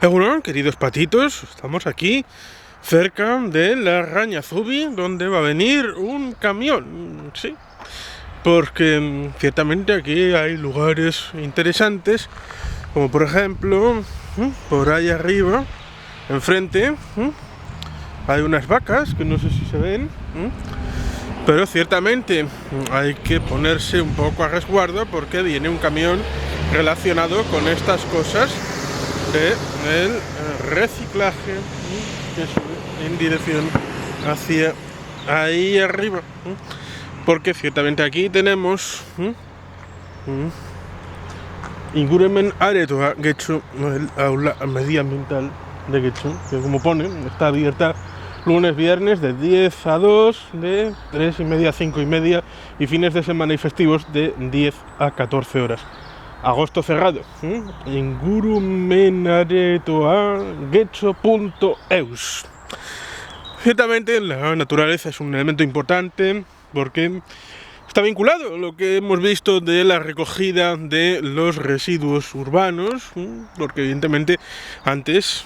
Bueno, queridos patitos, estamos aquí cerca de la Errañazubi, donde va a venir un camión, sí, porque ciertamente aquí hay lugares interesantes, como por ejemplo, por ahí arriba, enfrente, hay unas vacas que no sé si se ven, pero ciertamente hay que ponerse un poco a resguardo porque viene un camión relacionado con estas cosas del reciclaje que sube en dirección hacia ahí arriba, porque ciertamente aquí tenemos ingurumen aretoa Getxo, el aula medioambiental de Getxo, que como pone está abierta lunes, viernes de 10 a 2, de 3 y media a 5 y media, y fines de semana y festivos de 10 a 14 horas. Agosto cerrado. Ingurumenaretoa.getxo.eus. Ciertamente la naturaleza es un elemento importante porque está vinculado a lo que hemos visto de la recogida de los residuos urbanos, porque evidentemente antes...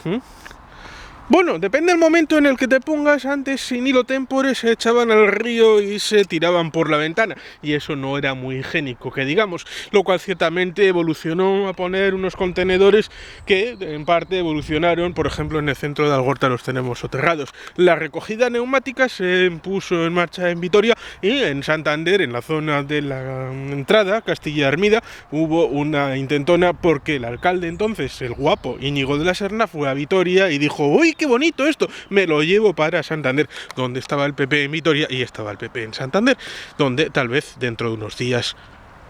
Bueno, depende del momento en el que te pongas. Antes, sin hilo tempore, se echaban al río y se tiraban por la ventana, y eso no era muy higiénico, que digamos, lo cual ciertamente evolucionó a poner unos contenedores que en parte evolucionaron. Por ejemplo, en el centro de Algorta los tenemos soterrados. La recogida neumática se puso en marcha en Vitoria, y en Santander, en la zona de la entrada, Castilla Hermida, hubo una intentona porque el alcalde entonces, el guapo Íñigo de la Serna, fue a Vitoria y dijo: ¡uy, qué bonito esto! Me lo llevo para Santander, donde estaba el PP en Vitoria y estaba el PP en Santander, donde tal vez dentro de unos días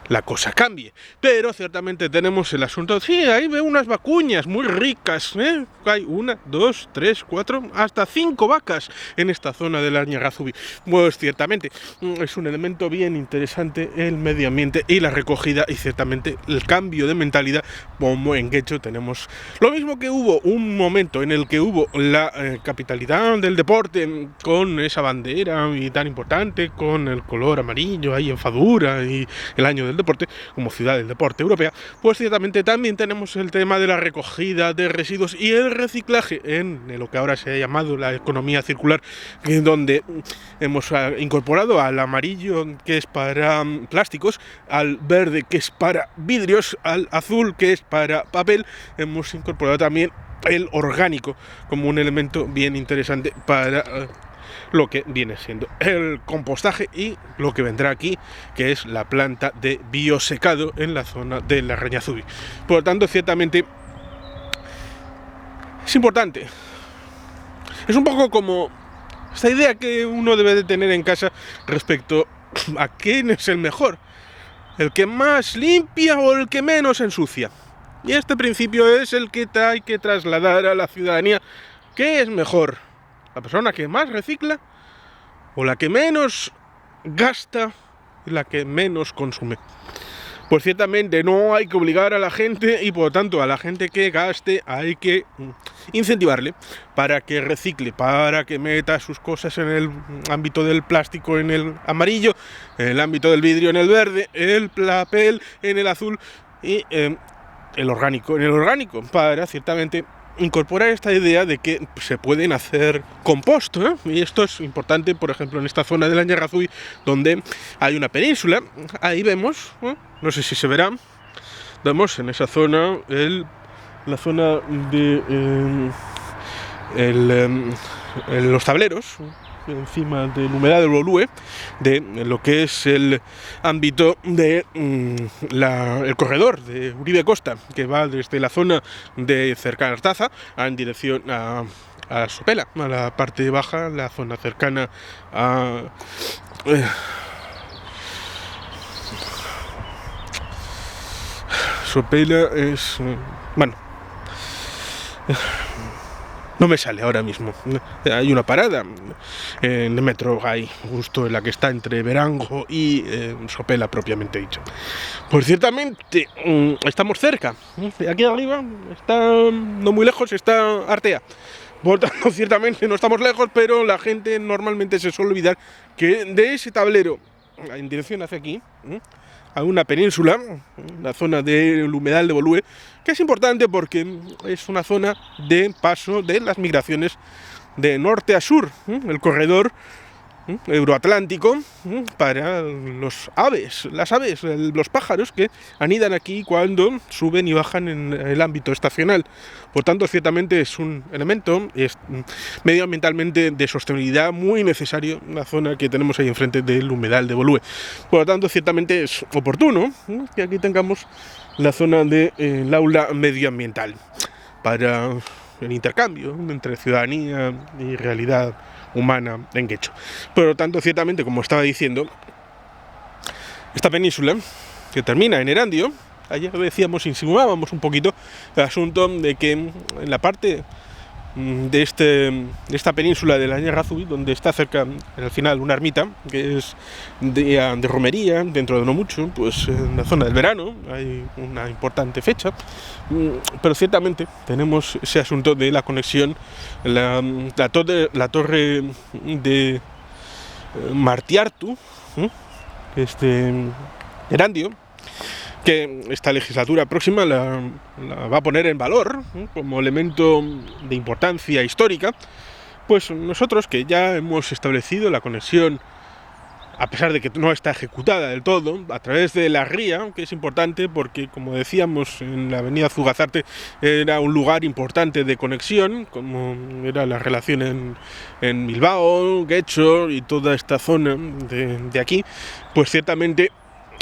la cosa cambie. Pero ciertamente tenemos el asunto. Sí, ahí veo unas vacuñas muy ricas, ¿eh? Hay 1, 2, 3, 4, hasta 5 vacas en esta zona de la Errañazubi. Pues ciertamente es un elemento bien interesante el medio ambiente y la recogida, y ciertamente el cambio de mentalidad, como en Getxo tenemos lo mismo que hubo un momento en el que hubo la capitalidad del deporte, con esa bandera y tan importante, con el color amarillo ahí en Fadura, y el año del deporte como ciudad del deporte europea. Pues ciertamente también tenemos el tema de la recogida de residuos y el reciclaje en lo que ahora se ha llamado la economía circular, donde hemos incorporado al amarillo, que es para plásticos, al verde, que es para vidrios, al azul, que es para papel. Hemos incorporado también el orgánico como un elemento bien interesante para lo que viene siendo el compostaje y lo que vendrá aquí, que es la planta de biosecado en la zona de la Errañazubi. Por lo tanto, ciertamente es importante. Es un poco como esta idea que uno debe de tener en casa respecto a quién es el mejor, el que más limpia o el que menos ensucia. Y este principio es el que hay que trasladar a la ciudadanía. ¿Qué es mejor? ¿La persona que más recicla o la que menos gasta y la que menos consume? Pues ciertamente no hay que obligar a la gente, y por lo tanto a la gente que gaste hay que incentivarle para que recicle, para que meta sus cosas en el ámbito del plástico en el amarillo, en el ámbito del vidrio en el verde, el papel en el azul y el orgánico en el orgánico, para ciertamente incorporar esta idea de que se pueden hacer compost, ¿eh? Y esto es importante, por ejemplo, en esta zona de la Errañazubi, donde hay una península. Ahí vemos, no sé si se verá, vemos en esa zona la zona de los tableros, encima del humedal del Bolúe, de lo que es el ámbito de el corredor de Uribe Costa, que va desde la zona de cercana a Artaza en dirección a Sopela, a la parte baja, la zona cercana a Sopela es... bueno, no me sale ahora mismo. Hay una parada en el metro ahí, justo en la que está entre Verango y Sopela propiamente dicho. Pues ciertamente estamos cerca. Aquí arriba está, no muy lejos, está Artea. Por tanto, ciertamente no estamos lejos, pero la gente normalmente se suele olvidar que de ese tablero en dirección hacia aquí, a una península, la zona del humedal de Bolue, que es importante porque es una zona de paso de las migraciones de norte a sur, el corredor euroatlántico para las aves, los pájaros que anidan aquí cuando suben y bajan en el ámbito estacional. Por tanto, ciertamente es un elemento medioambientalmente de sostenibilidad muy necesario en la zona que tenemos ahí enfrente del humedal de Bolue. Por lo tanto, ciertamente es oportuno que aquí tengamos la zona del aula medioambiental para el intercambio entre ciudadanía y realidad humana en Guecho. Por lo tanto, ciertamente, como estaba diciendo, esta península que termina en Erandio, ayer decíamos, insinuábamos un poquito el asunto de que en la parte de esta península de la Ñarrazú, donde está cerca, al final, una ermita, que es de romería, dentro de no mucho, pues en la zona del verano, hay una importante fecha, pero ciertamente tenemos ese asunto de la conexión, la torre de Martiartu, Erandio, que esta legislatura próxima la va a poner en valor como elemento de importancia histórica. Pues nosotros, que ya hemos establecido la conexión, a pesar de que no está ejecutada del todo, a través de la ría, que es importante porque, como decíamos, en la avenida Zugazarte era un lugar importante de conexión, como era la relación en Bilbao, Guecho y toda esta zona de aquí, pues ciertamente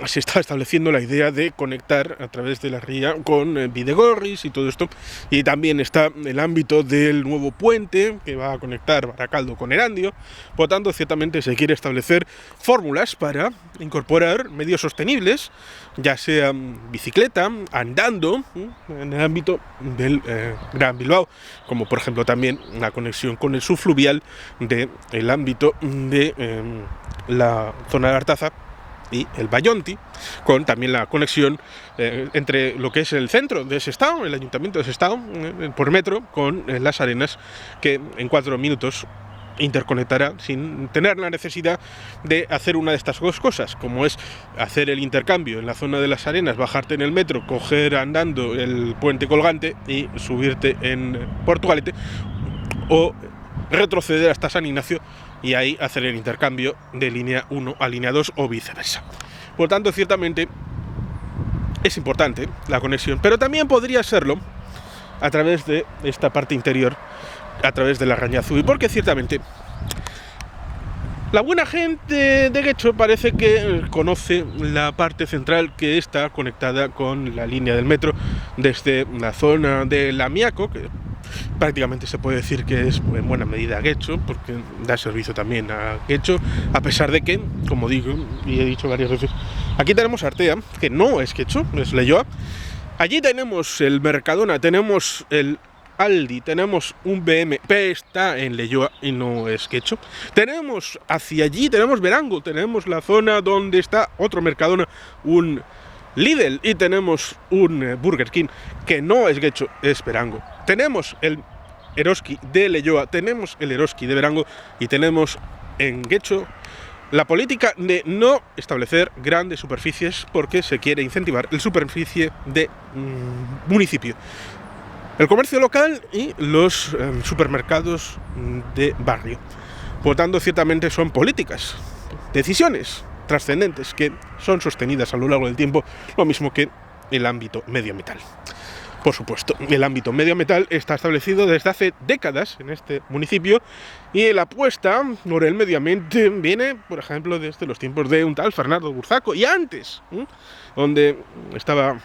se está estableciendo la idea de conectar a través de la ría con Bidegorris y todo esto, y también está el ámbito del nuevo puente que va a conectar Baracaldo con Erandio. Por lo tanto, ciertamente se quiere establecer fórmulas para incorporar medios sostenibles, ya sea bicicleta, andando, en el ámbito del Gran Bilbao, como por ejemplo también la conexión con el subfluvial del ámbito de la zona de Artaza y el Bayonti, con también la conexión entre lo que es el centro de Sestao, el ayuntamiento de Sestao, por metro, con Las Arenas, que en 4 minutos interconectará sin tener la necesidad de hacer una de estas dos cosas, como es hacer el intercambio en la zona de Las Arenas, bajarte en el metro, coger andando el puente colgante y subirte en Portugalete, o retroceder hasta San Ignacio y ahí hacer el intercambio de línea 1 a línea 2 o viceversa. Por tanto, ciertamente es importante la conexión, pero también podría serlo a través de esta parte interior, a través de la Rañazú, porque ciertamente la buena gente de Guecho parece que conoce la parte central que está conectada con la línea del metro desde la zona de Lamiaco, que prácticamente se puede decir que es en buena medida Guecho, porque da servicio también a Guecho, a pesar de que, como digo y he dicho varias veces, aquí tenemos Artea, que no es Guecho, es Leioa. Allí tenemos el Mercadona, tenemos el Aldi, tenemos un BMP, está en Leioa y no es Guecho. Tenemos hacia allí, tenemos Verango, tenemos la zona donde está otro Mercadona, un Lidl, y tenemos un Burger King, que no es Guecho, es Verango. Tenemos el Eroski de Leioa, tenemos el Eroski de Verango, y tenemos en Guecho la política de no establecer grandes superficies porque se quiere incentivar el superficie de municipio, el comercio local y los supermercados de barrio. Por lo tanto, ciertamente son políticas, decisiones trascendentes que son sostenidas a lo largo del tiempo, lo mismo que el ámbito medioambiental. Por supuesto, el ámbito medioambiental está establecido desde hace décadas en este municipio, y la apuesta por el medio ambiente viene, por ejemplo, desde los tiempos de un tal Fernando Burzaco, y antes, donde estaba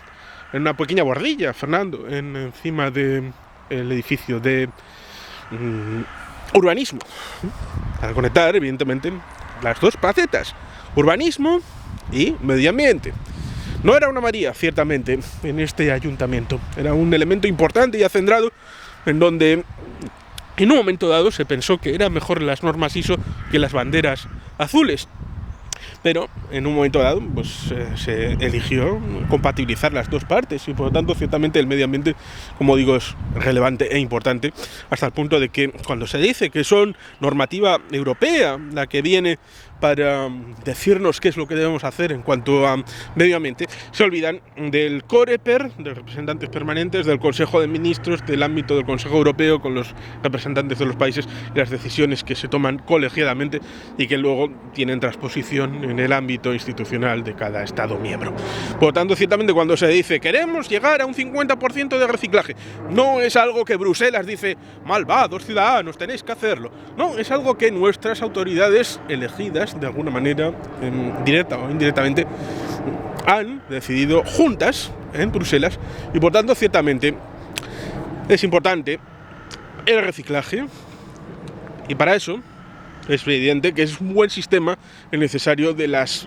en una pequeña bordilla Fernando encima del edificio de urbanismo, para conectar evidentemente las dos facetas, urbanismo y medio ambiente. No era una María, ciertamente, en este ayuntamiento. Era un elemento importante y acendrado, en donde en un momento dado se pensó que eran mejor las normas ISO que las banderas azules. Pero en un momento dado pues, se eligió compatibilizar las dos partes, y por lo tanto ciertamente el medio ambiente, como digo, es relevante e importante, hasta el punto de que cuando se dice que son normativa europea la que viene para decirnos qué es lo que debemos hacer en cuanto a medio ambiente, se olvidan del COREPER, de representantes permanentes, del Consejo de Ministros, del ámbito del Consejo Europeo con los representantes de los países y las decisiones que se toman colegiadamente y que luego tienen transposición en el ámbito institucional de cada Estado miembro. Por lo tanto, ciertamente cuando se dice queremos llegar a un 50% de reciclaje, no es algo que Bruselas dice malvados ciudadanos, tenéis que hacerlo. No, es algo que nuestras autoridades elegidas de alguna manera, directa o indirectamente, han decidido juntas en Bruselas y por tanto ciertamente es importante el reciclaje y para eso es evidente que es un buen sistema el necesario de las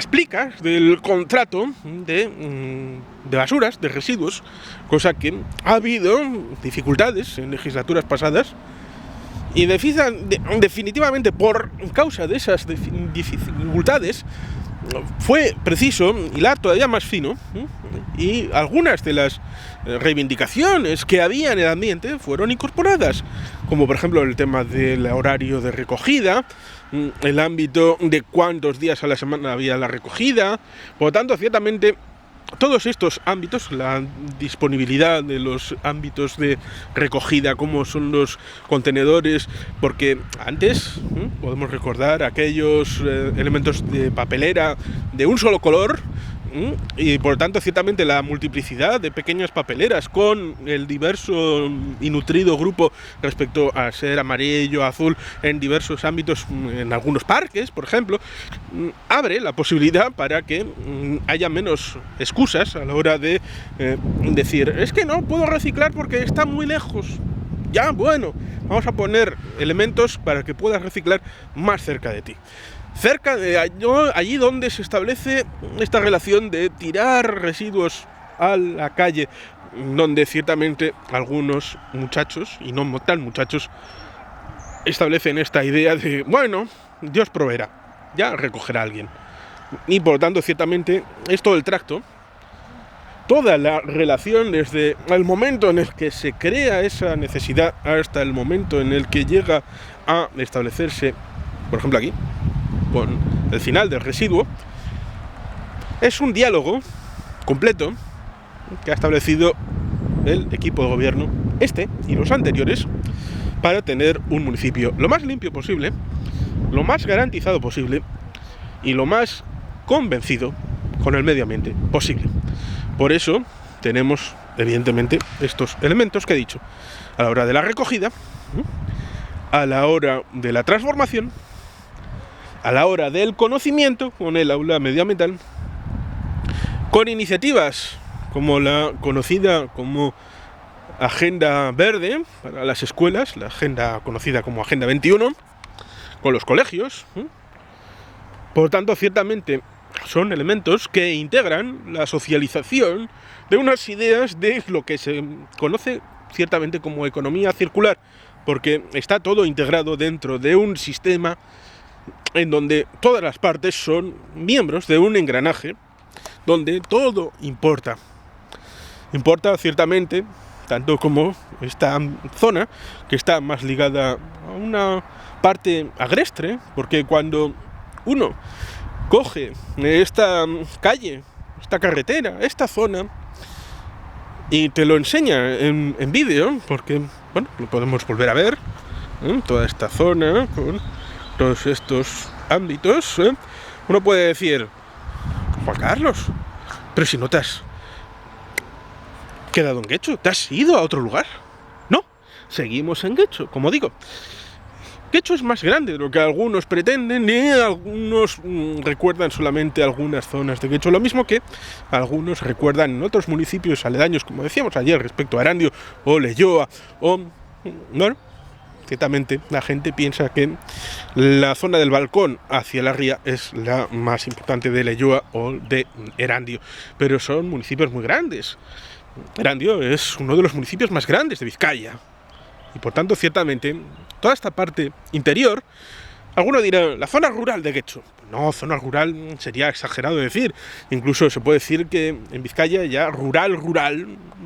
plicas del contrato de basuras, de residuos, cosa que ha habido dificultades en legislaturas pasadas y definitivamente por causa de esas dificultades fue preciso hilar todavía más fino y algunas de las reivindicaciones que había en el ambiente fueron incorporadas, como por ejemplo el tema del horario de recogida, el ámbito de cuántos días a la semana había la recogida. Por lo tanto, ciertamente todos estos ámbitos, la disponibilidad de los ámbitos de recogida, como son los contenedores, porque antes podemos recordar aquellos elementos de papelera de un solo color y por tanto ciertamente la multiplicidad de pequeñas papeleras con el diverso y nutrido grupo respecto a ser amarillo, azul en diversos ámbitos, en algunos parques por ejemplo, abre la posibilidad para que haya menos excusas a la hora de decir es que no puedo reciclar porque está muy lejos. Ya, bueno, vamos a poner elementos para que puedas reciclar más cerca de ti. Cerca de allí donde se establece esta relación de tirar residuos a la calle, donde ciertamente algunos muchachos, y no tan muchachos, establecen esta idea de, bueno, Dios proveerá, ya recogerá alguien. Y por lo tanto, ciertamente, es todo el tracto, toda la relación desde el momento en el que se crea esa necesidad hasta el momento en el que llega a establecerse, por ejemplo aquí, con el final del residuo, es un diálogo completo que ha establecido el equipo de gobierno, y los anteriores, para tener un municipio lo más limpio posible, lo más garantizado posible y lo más convencido con el medio ambiente posible. Por eso tenemos, evidentemente, estos elementos que he dicho, a la hora de la recogida, a la hora de la transformación, a la hora del conocimiento con el aula medioambiental, con iniciativas como la conocida como Agenda Verde para las escuelas, la agenda conocida como Agenda 21, con los colegios. Por tanto, ciertamente son elementos que integran la socialización de unas ideas de lo que se conoce ciertamente como economía circular, porque está todo integrado dentro de un sistema en donde todas las partes son miembros de un engranaje donde todo importa. Importa ciertamente, tanto como esta zona, que está más ligada a una parte agreste, porque cuando uno coge esta calle, esta carretera, esta zona, y te lo enseña en vídeo, porque, bueno, lo podemos volver a ver, toda esta zona, con todos estos ámbitos, uno puede decir, Juan Carlos, pero si no te has quedado en Guecho, ¿te has ido a otro lugar? No, seguimos en Guecho, como digo. Guecho es más grande de lo que algunos pretenden y algunos recuerdan solamente algunas zonas de Guecho, lo mismo que algunos recuerdan en otros municipios aledaños, como decíamos ayer respecto a Erandio o Leioa, o bueno, ciertamente la gente piensa que la zona del balcón hacia la ría es la más importante de Leioa o de Erandio, pero son municipios muy grandes. Erandio es uno de los municipios más grandes de Vizcaya. Y por tanto, ciertamente, toda esta parte interior, alguno dirá, la zona rural de Guecho. no, zona rural sería exagerado decir. Incluso se puede decir que en Vizcaya ya rural,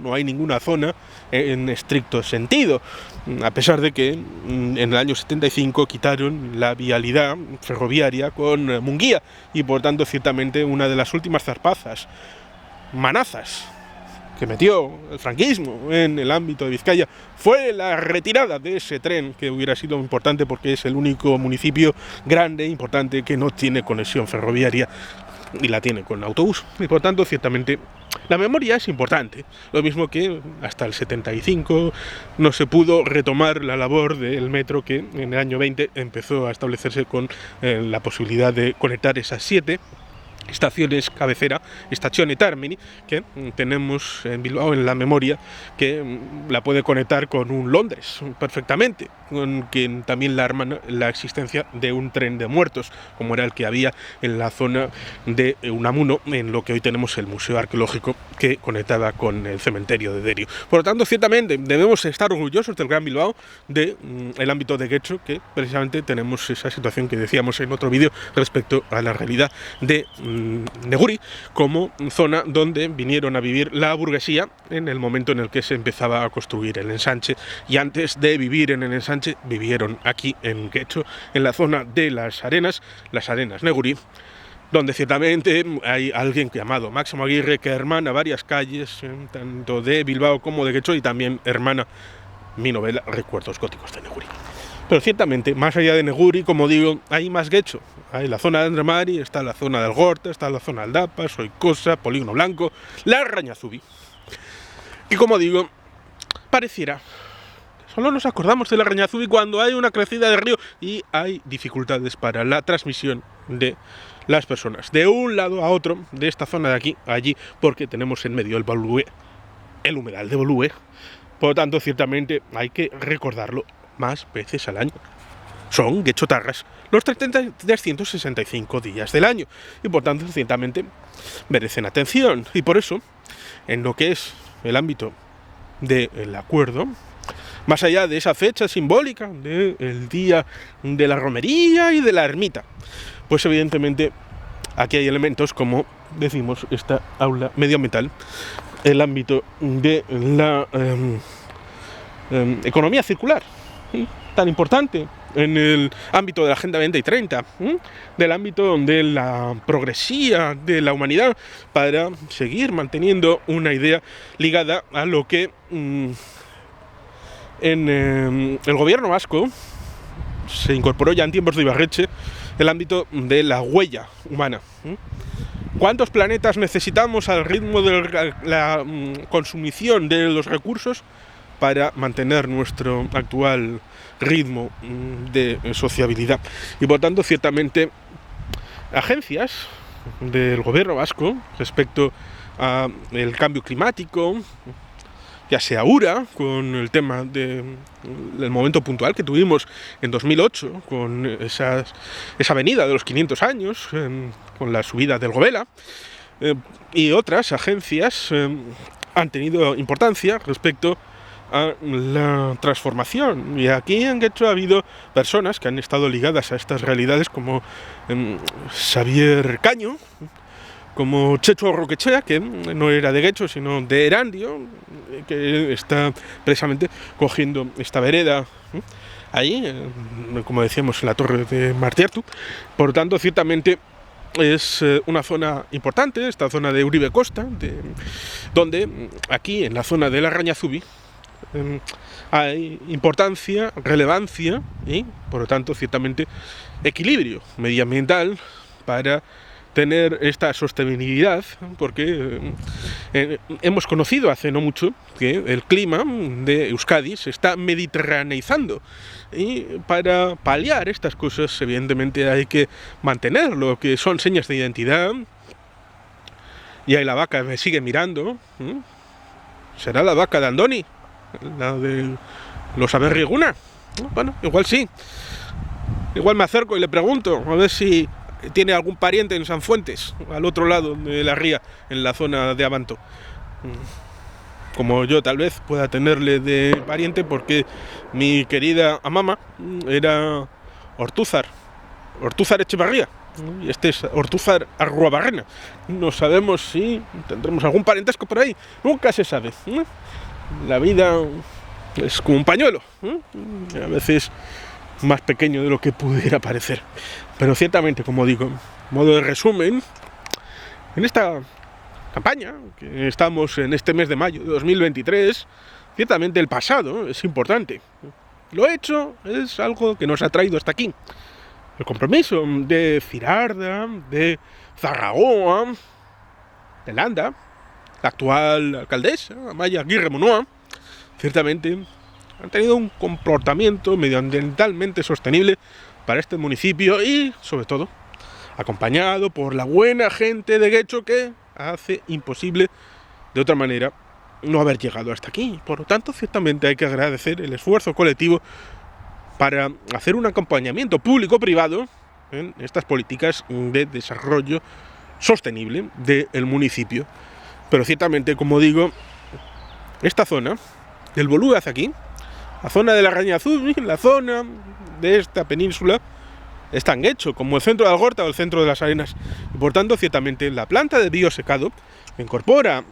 no hay ninguna zona en estricto sentido. A pesar de que en el año 75 quitaron la vialidad ferroviaria con Munguía y por tanto ciertamente una de las últimas zarpazas, manazas, que metió el franquismo en el ámbito de Vizcaya fue la retirada de ese tren, que hubiera sido importante porque es el único municipio grande, importante, que no tiene conexión ferroviaria y la tiene con autobús. Y por tanto, ciertamente, la memoria es importante. Lo mismo que hasta el 75 no se pudo retomar la labor del metro que en el año 20 empezó a establecerse con la posibilidad de conectar esas 7 estaciones cabecera, Stazione Termini, que tenemos en Bilbao en la memoria, que la puede conectar con un Londres perfectamente, con quien también la hermana la existencia de un tren de muertos, como era el que había en la zona de Unamuno, en lo que hoy tenemos el Museo Arqueológico, que conectaba con el cementerio de Derio. Por lo tanto, ciertamente debemos estar orgullosos del Gran Bilbao, del ámbito de Getxo, que precisamente tenemos esa situación que decíamos en otro vídeo respecto a la realidad de Neguri como zona donde vinieron a vivir la burguesía en el momento en el que se empezaba a construir el ensanche, y antes de vivir en el ensanche vivieron aquí en Getxo, en la zona de las Arenas Neguri, donde ciertamente hay alguien llamado Máximo Aguirre que hermana varias calles, tanto de Bilbao como de Getxo, y también hermana mi novela Recuerdos Góticos de Neguri. Pero ciertamente, más allá de Neguri, como digo, hay más Getxo. Hay la zona de Andremari, está la zona del Gorta, está la zona de Aldapa, Soicosa, Polígono Blanco, la Arrañazubi. Y como digo, pareciera solo nos acordamos de la Arrañazubi cuando hay una crecida de río y hay dificultades para la transmisión de las personas de un lado a otro, de esta zona de aquí a allí, porque tenemos en medio el Bolúe, el humedal de Bolúe. Por lo tanto, ciertamente hay que recordarlo más veces al año. Son getxotarras los 365 días del año y por tanto ciertamente merecen atención, y por eso en lo que es el ámbito del acuerdo, más allá de esa fecha simbólica del día de la romería y de la ermita, pues evidentemente aquí hay elementos como decimos esta aula medioambiental, el ámbito de la economía circular, tan importante en el ámbito de la Agenda 2030, del ámbito de la progresía de la humanidad, para seguir manteniendo una idea ligada a lo que en el gobierno vasco se incorporó ya en tiempos de Ibarretxe, el ámbito de la huella humana. ¿Cuántos planetas necesitamos al ritmo de la consumición de los recursos para mantener nuestro actual ritmo de sociabilidad? Y por tanto, ciertamente, agencias del gobierno vasco respecto al cambio climático, ya sea URA, con el tema del momento puntual que tuvimos en 2008, con esa venida de los 500 años, con la subida del Gobela, y otras agencias han tenido importancia respecto a la transformación. Y aquí en Getxo ha habido personas que han estado ligadas a estas realidades, como Xavier Caño, como Chechu Roquechea, que no era de Getxo sino de Erandio, que está precisamente cogiendo esta vereda ahí, como decíamos, en la torre de Martiartu. Por tanto, ciertamente es una zona importante, esta zona de Uribe Costa, donde aquí en la zona de la Arrañazubi hay importancia, relevancia y, por lo tanto, ciertamente equilibrio medioambiental para tener esta sostenibilidad, porque hemos conocido hace no mucho que el clima de Euskadi se está mediterraneizando, y para paliar estas cosas evidentemente hay que mantener lo que son señas de identidad. Y ahí la vaca me sigue mirando. ¿Será la vaca de Andoni? ¿La de los Aberriguna? Bueno, igual sí. Igual me acerco y le pregunto a ver si tiene algún pariente en Sanfuentes, al otro lado de la ría, en la zona de Abanto. Como yo tal vez pueda tenerle de pariente, porque mi querida amama era Ortúzar Echevarría, Y este es Ortúzar Arruabarrena. No sabemos si tendremos algún parentesco por ahí. Nunca se sabe. La vida es como un pañuelo. A veces más pequeño de lo que pudiera parecer. Pero ciertamente, como digo, modo de resumen, en esta campaña, que estamos en este mes de mayo de 2023, ciertamente el pasado es importante. Lo hecho es algo que nos ha traído hasta aquí. El compromiso de Cirarda, de Zaragoza, de Landa, la actual alcaldesa, Amaia Aguirre Munua, ciertamente han tenido un comportamiento medioambientalmente sostenible para este municipio y, sobre todo, acompañado por la buena gente de Guecho que hace imposible, de otra manera, no haber llegado hasta aquí. Por lo tanto, ciertamente hay que agradecer el esfuerzo colectivo para hacer un acompañamiento público-privado en estas políticas de desarrollo sostenible del municipio. Pero ciertamente, como digo, esta zona, del Bolúe hacia aquí, la zona de la Raña Azul, la zona de esta península, es tan hecho como el centro de Algorta o el centro de las Arenas. Y por tanto, ciertamente, la planta de biosecado incorpora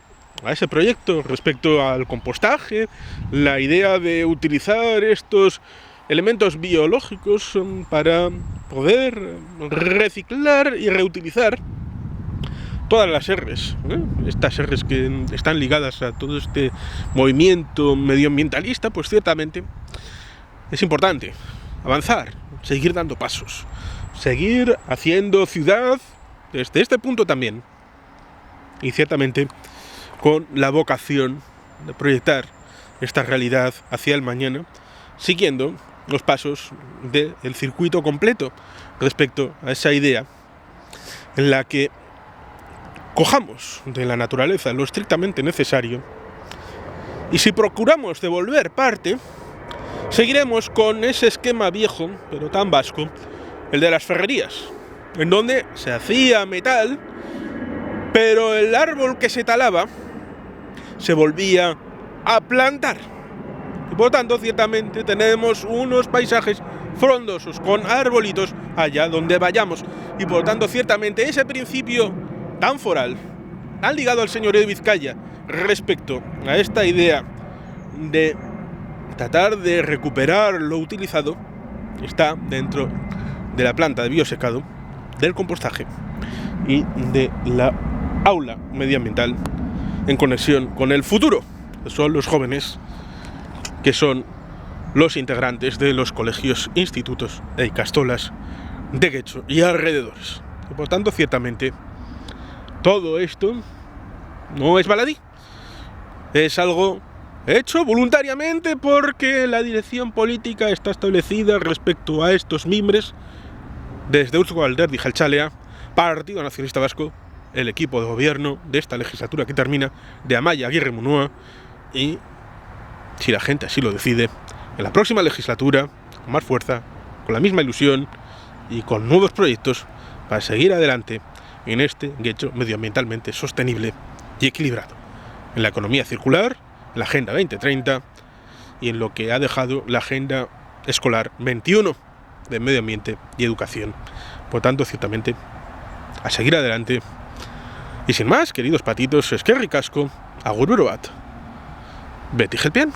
a ese proyecto respecto al compostaje, la idea de utilizar estos elementos biológicos para poder reciclar y reutilizar todas las R's, estas R's que están ligadas a todo este movimiento medioambientalista, pues ciertamente es importante avanzar, seguir dando pasos, seguir haciendo ciudad desde este punto también, y ciertamente con la vocación de proyectar esta realidad hacia el mañana, siguiendo los pasos del circuito completo respecto a esa idea en la que cojamos de la naturaleza lo estrictamente necesario, y si procuramos devolver parte, seguiremos con ese esquema viejo, pero tan vasco, el de las ferrerías, en donde se hacía metal, pero el árbol que se talaba se volvía a plantar. Y por tanto, ciertamente, tenemos unos paisajes frondosos, con arbolitos allá donde vayamos. Y por tanto, ciertamente, ese principio tan foral, tan ligado al señorío de Vizcaya, respecto a esta idea de tratar de recuperar lo utilizado, está dentro de la planta de biosecado, del compostaje y de la aula medioambiental en conexión con el futuro, que son los jóvenes, que son los integrantes de los colegios, institutos e ikastolas de Guecho y alrededores. Y por tanto, ciertamente, todo esto no es baladí, es algo hecho voluntariamente porque la dirección política está establecida respecto a estos mimbres desde Eusko Alderdi Jeltzalea, Partido Nacionalista Vasco, el equipo de gobierno de esta legislatura que termina, de Amaia Aguirre Munua, y si la gente así lo decide, en la próxima legislatura, con más fuerza, con la misma ilusión y con nuevos proyectos para seguir adelante en este Guecho medioambientalmente sostenible y equilibrado, en la economía circular, en la Agenda 2030 y en lo que ha dejado la Agenda Escolar 21 de Medio Ambiente y Educación. Por tanto, ciertamente, a seguir adelante. Y sin más, queridos patitos, eskerrik asko, agur berobat, beti gelpian.